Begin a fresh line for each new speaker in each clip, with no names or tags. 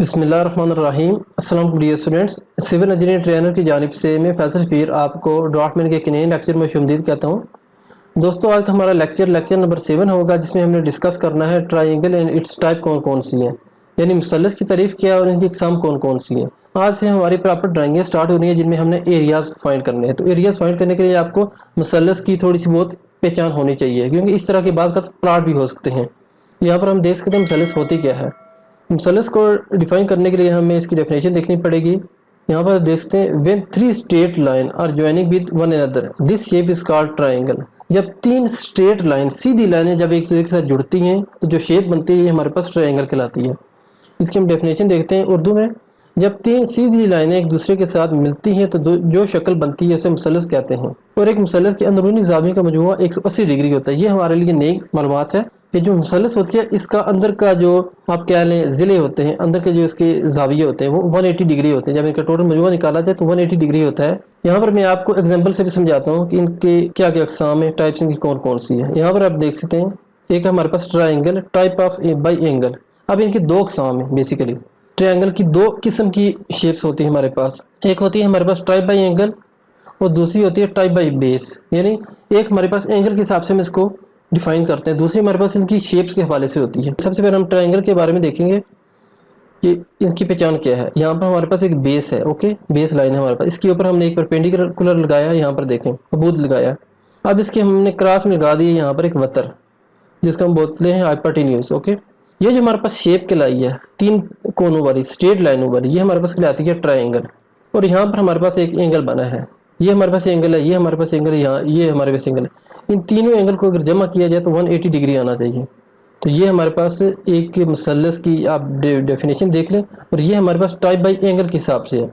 बिस्मिल्लाहिर्रहमानिर्रहीम। अस्सलाम dear students, civil engineer trainer की जानिब से मैं फैसल शफीर आपको ड्राफ्टमैन के एक नए लेक्चर में खुशामदीद कहता हूँ। दोस्तों, आज हमारा लेक्चर नंबर 7 होगा, जिसमें हमने डिस्कस करना है ट्राइंगल एंड इट्स टाइप कौन कौन सी हैं, यानी मुसल्लस की तारीफ क्या और इनकी इकसाम कौन कौन सी हैं। आज से हमारी प्रॉपर ड्राइंगें स्टार्ट हो रही हैं, जिनमें हमने एरियाज़ फाइंड करने हैं। तो एरियाज़ फाइंड करने के लिए आपको मुसल्लस की थोड़ी सी बहुत पहचान होनी चाहिए, क्योंकि इस तरह के बाद का प्लॉट भी हो सकते हैं। यहाँ पर हम देख सकते हैं मुसल्लस होती क्या है। मुसल्लस को डिफाइन करने के लिए हमें इसकी डेफिनेशन देखनी पड़ेगी। यहाँ पर देखते हैं, when three straight line are joining with one another this shape is called triangle. जब तीन स्ट्रेट लाइन, सीधी लाइनें जब एक दूसरे के साथ जुड़ती हैं तो जो शेप बनती है ये हमारे पास ट्राइंगल कहलाती है। इसकी हम डेफिनेशन देखते हैं उर्दू में। जब तीन सीधी लाइनें एक दूसरे के साथ मिलती हैं तो जो शक्ल बनती है उसे मुसल्लस कहते हैं। और एक मुसल्लस के अंदरूनी ज़ाविये का मजमूआ 180 डिग्री होता है। ये हमारे लिए नई मालूमात है कि जो मुसल्लस होती है इसका अंदर का जो आप कह लें ज़िले होते हैं, अंदर के जो इसके ज़ाविये होते हैं वो 180 डिग्री होते हैं। जब इनका टोटल मजमूआ निकाला जाए तो 180 डिग्री होता है। यहाँ पर मैं आपको एग्जाम्पल से भी समझाता हूँ कि इनके क्या क्या अक़साम है, टाइप्स इनकी कौन कौन सी है। यहाँ पर आप देख सकते हैं, एक हमारे पास triangle type of by angle. अब इनके दो अक़साम है। बेसिकली ट्रायंगल की दो किस्म की शेप्स होती है हमारे पास। एक होती है हमारे पास टाइप बाई एंगल और दूसरी होती है टाइप बाई बेस। यानी एक हमारे पास एंगल के हिसाब से हम इसको डिफाइन करते हैं, दूसरी हमारे पास इनकी शेप्स के हवाले से होती है। सबसे पहले हम ट्रायंगल के बारे में देखेंगे कि इसकी पहचान क्या है। यहाँ पर हमारे पास एक बेस है, ओके, बेस लाइन है हमारे पास। इसके ऊपर हमने एक परपेंडिकुलर लगाया, यहाँ पर देखें अबूद लगाया। अब इसके हमने क्रॉस में लगा दिए यहाँ पर एक वतर, जिसको हम बोलते हैं हाइपोटेन्यूज। ओके, ये जो हमारे पास शेप कहलाई है तीन कोनों वाली स्ट्रेट लाइनों वाली, ये हमारे पास कहलाती है ट्रायंगल। और यहाँ पर हमारे पास एक एंगल बना है, ये हमारे पास एंगल है, ये हमारे पास एंगल है, यहाँ ये हमारे पास एंगल है। इन तीनों एंगल को अगर जमा किया जाए तो 180 डिग्री आना चाहिए। तो ये हमारे पास एक मुसल्लस की आप डेफिनेशन देख लें, और ये हमारे पास टाइप बाई एंगल के हिसाब से है।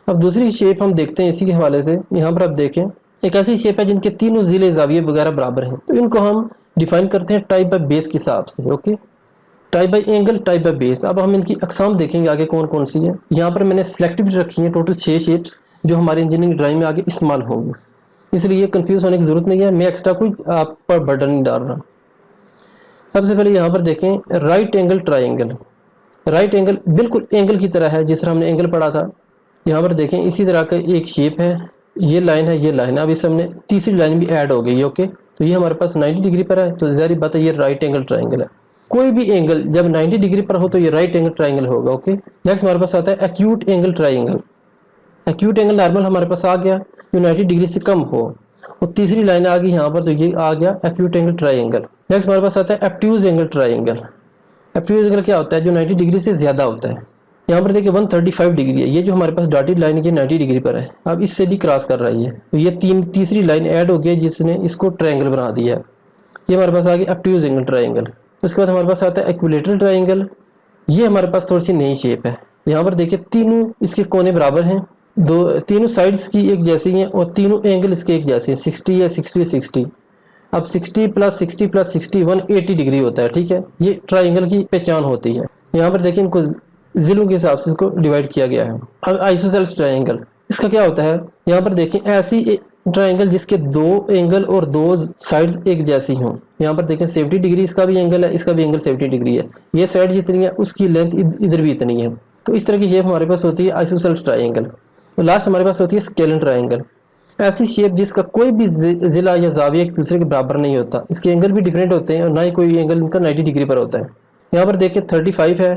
अब दूसरी शेप हम देखते हैं इसी के हवाले से। यहाँ पर आप देखें, एक ऐसी शेप है जिनके तीनों ज़िले ज़ाविये वगैरह बराबर हैं, तो इनको हम डिफाइन करते हैं टाइप बाई बेस के हिसाब से। Okay, type by angle, type by base. अब हम इनकी अक़साम देखेंगे आगे कौन कौन सी है। यहाँ पर मैंने सेलेक्टिव रखी है टोटल 6 शेप्स, जो हमारी इंजीनियरिंग ड्राइंग में आगे इस्तेमाल होंगी, इसलिए कंफ्यूज होने की ज़रूरत नहीं है। मैं एक्स्ट्रा कोई आप पर बर्डन नहीं डाल रहा। सबसे पहले यहाँ पर देखें, right angle triangle. Right angle बिल्कुल एंगल की तरह है जिस तरह हमने एंगल पढ़ा था। यहाँ पर देखें इसी तरह का एक शेप है, ये लाइन है, ये लाइन है। अब इस हमने तीसरी लाइन भी ऐड हो गई। ओके, तो ये हमारे पास 90 डिग्री पर है, तो ज़ाहिर बात है ये राइट एंगल ट्राइंगल है। कोई भी एंगल जब 90 डिग्री पर हो तो ये राइट एंगल ट्राइंगल होगा। ओके, नेक्स्ट हमारे पास आता है acute angle triangle. Acute angle normal हमारे पास आ गया जो 90 डिग्री से कम हो, और तीसरी लाइन आ गई यहाँ पर, तो ये आ गया एक्यूट एंगल ट्राइंगल। नेक्स्ट हमारे पास आता है एब्ट्यूज एंगल ट्राइंगल। एब्ट्यूज एंगल क्या होता है? जो 90 डिग्री से ज़्यादा होता है। यहाँ पर देखिए 135 डिग्री है, ये जो हमारे पास डॉटेड लाइन है ये 90 डिग्री पर है। अब इससे भी क्रॉस कर रही है, तो ये तीसरी लाइन ऐड हो गई जिसने इसको ट्राइंगल बना दिया है। ये हमारे पास आ गया एब्ट्यूज एंगल ट्राइंगल। उसके बाद हमारे पास आता है इक्विलेटरल ट्राइंगल। ये हमारे पास थोड़ी सी नई शेप है। यहाँ पर देखिए तीनों इसके कोने बराबर हैं, तीनों साइड्स की एक जैसी हैं, और तीनों एंगल इसके एक जैसे हैं, 60 है, 60 60। अब 60 + 60 + 60 180 डिग्री होता है। ठीक है, ये ट्राइंगल की पहचान होती है। यहाँ पर देखिए इनको जिलों के हिसाब से इसको डिवाइड किया गया है। अब आइसोसेलेस ट्राइंगल, इसका क्या होता है? यहाँ पर देखें ऐसी ट्राइंगल जिसके दो एंगल और दो साइड एक जैसी हों। यहाँ पर देखें 70 डिग्री इसका भी एंगल है, इसका भी एंगल 70 डिग्री है। ये साइड जितनी है उसकी लेंथ इधर भी इतनी है। तो इस तरह की शेप हमारे पास होती है आइसोसेलेस ट्राइंगल। तो लास्ट हमारे पास होती है स्केलन ट्राइंगल। ऐसी शेप जिसका कोई भी जिला या जाविया एक दूसरे के बराबर नहीं होता, इसके एंगल भी डिफरेंट होते हैं और ना ही कोई एंगल इनका 90 डिग्री पर होता है। यहाँ पर देखिए 35 है,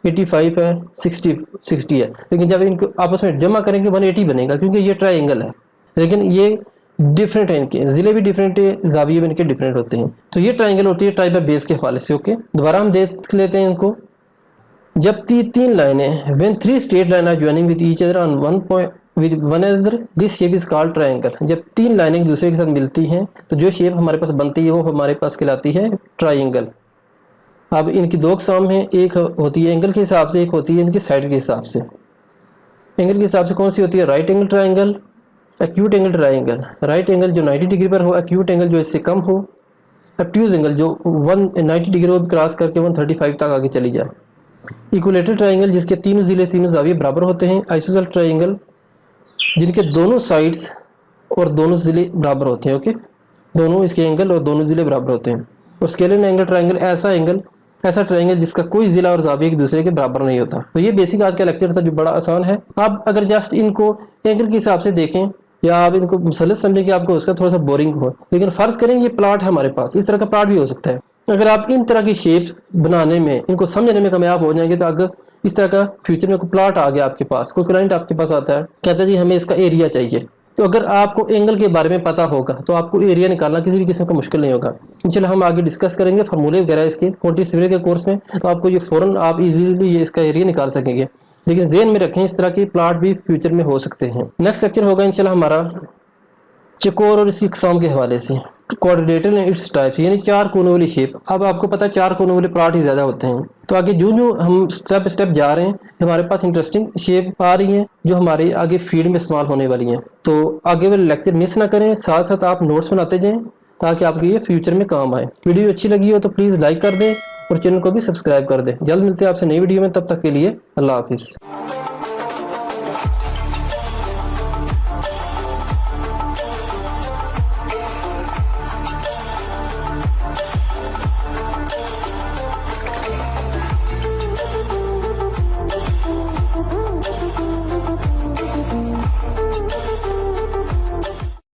85 है, 60 है, लेकिन जब इनको आपस में जमा करेंगे 180 बनेगा, क्योंकि ये ट्राइंगल है। लेकिन ये डिफरेंट है, इनके जिले भी डिफरेंट है, जाविये भी इनके डिफरेंट होते हैं। तो ये ट्राइंगल होती है टाइप बाई बेस के हवाले से। ओके, दोबारा हम देख लेते हैं इनको। जब तीन लाइनें, when three straight line are joining with each other on one point with one other this shape is called triangle. जब तीन लाइनें एक दूसरे के साथ मिलती हैं तो जो शेप हमारे पास बनती है वो हमारे पास कहलाती है ट्राइंगल। अब इनकी दो अक़साम हैं, एक होती है एंगल के हिसाब से, एक होती है इनकी साइड के हिसाब से। एंगल के हिसाब से कौन सी होती है? Right angle triangle, acute angle triangle. Right angle जो 90 डिग्री पर हो, एक्यूट एंगल जो इससे कम हो, एब्ट्यूज एंगल जो 190 डिग्री को क्रॉस करके 135 तक आगे चली जाए। इक्विलेटरल ट्राइंगल जिसके तीनों जिले तीनों जाविये बराबर होते हैं। आइसोसेलेस ट्राइंगल जिनके दोनों साइड्स और दोनों जिले बराबर होते हैं। ओके, दोनों इसके एंगल और दोनों जिले बराबर होते हैं। और स्केलन एंगल ट्राइंगल ऐसा एंगल ऐसा ट्रायंगल जिसका कोई जिला और जाविया एक दूसरे के बराबर नहीं होता। तो ये बेसिक आज का लेक्चर था जो बड़ा आसान है। आप अगर जस्ट इनको एंगल के हिसाब से देखें या आप इनको मुसलस समझें कि आपको उसका थोड़ा सा बोरिंग हो, लेकिन फर्ज करें ये प्लाट है हमारे पास, इस तरह का प्लाट भी हो सकता है। अगर आप इन तरह की शेप बनाने में, इनको समझने में कामयाब हो जाएंगे, तो अगर इस तरह का फ्यूचर में कोई प्लाट आ गया आपके पास, कोई क्लाइंट आपके पास आता है, कहता है जी हमें इसका एरिया चाहिए, तो अगर आपको एंगल के बारे में पता होगा तो आपको एरिया निकालना किसी भी किस्म का मुश्किल नहीं होगा। इंशाल्लाह हम आगे डिस्कस करेंगे फार्मूले वगैरह इसके क्वांटिटी सिविल के कोर्स में, तो आपको ये फौरन आप इजीली ये इसका एरिया निकाल सकेंगे। लेकिन ज़हन में रखें इस तरह की प्लाट भी फ्यूचर में हो सकते हैं। नेक्स्ट लेक्चर होगा इंशाल्लाह हमारा चकोर और इसकी इकसाम के हवाले से, क्वाड्रिलेटरल एंड इट्स टाइप्स, यानी चार कोनों वाली शेप। अब आपको पता है चार कोनों वाले प्लाट ही ज़्यादा होते हैं। तो आगे जो हम स्टेप स्टेप जा रहे हैं, हमारे पास इंटरेस्टिंग शेप आ रही हैं जो हमारे आगे फील्ड में इस्तेमाल होने वाली हैं। तो आगे वाले लेक्चर मिस ना करें, साथ साथ आप नोट्स बनाते जाएं ताकि आपको ये फ्यूचर में काम आए। वीडियो अच्छी लगी हो तो प्लीज़ लाइक कर दें और चैनल को भी सब्सक्राइब कर दें। जल्द मिलते हैं आपसे नई वीडियो में, तब तक के लिए अल्लाह हाफिज़।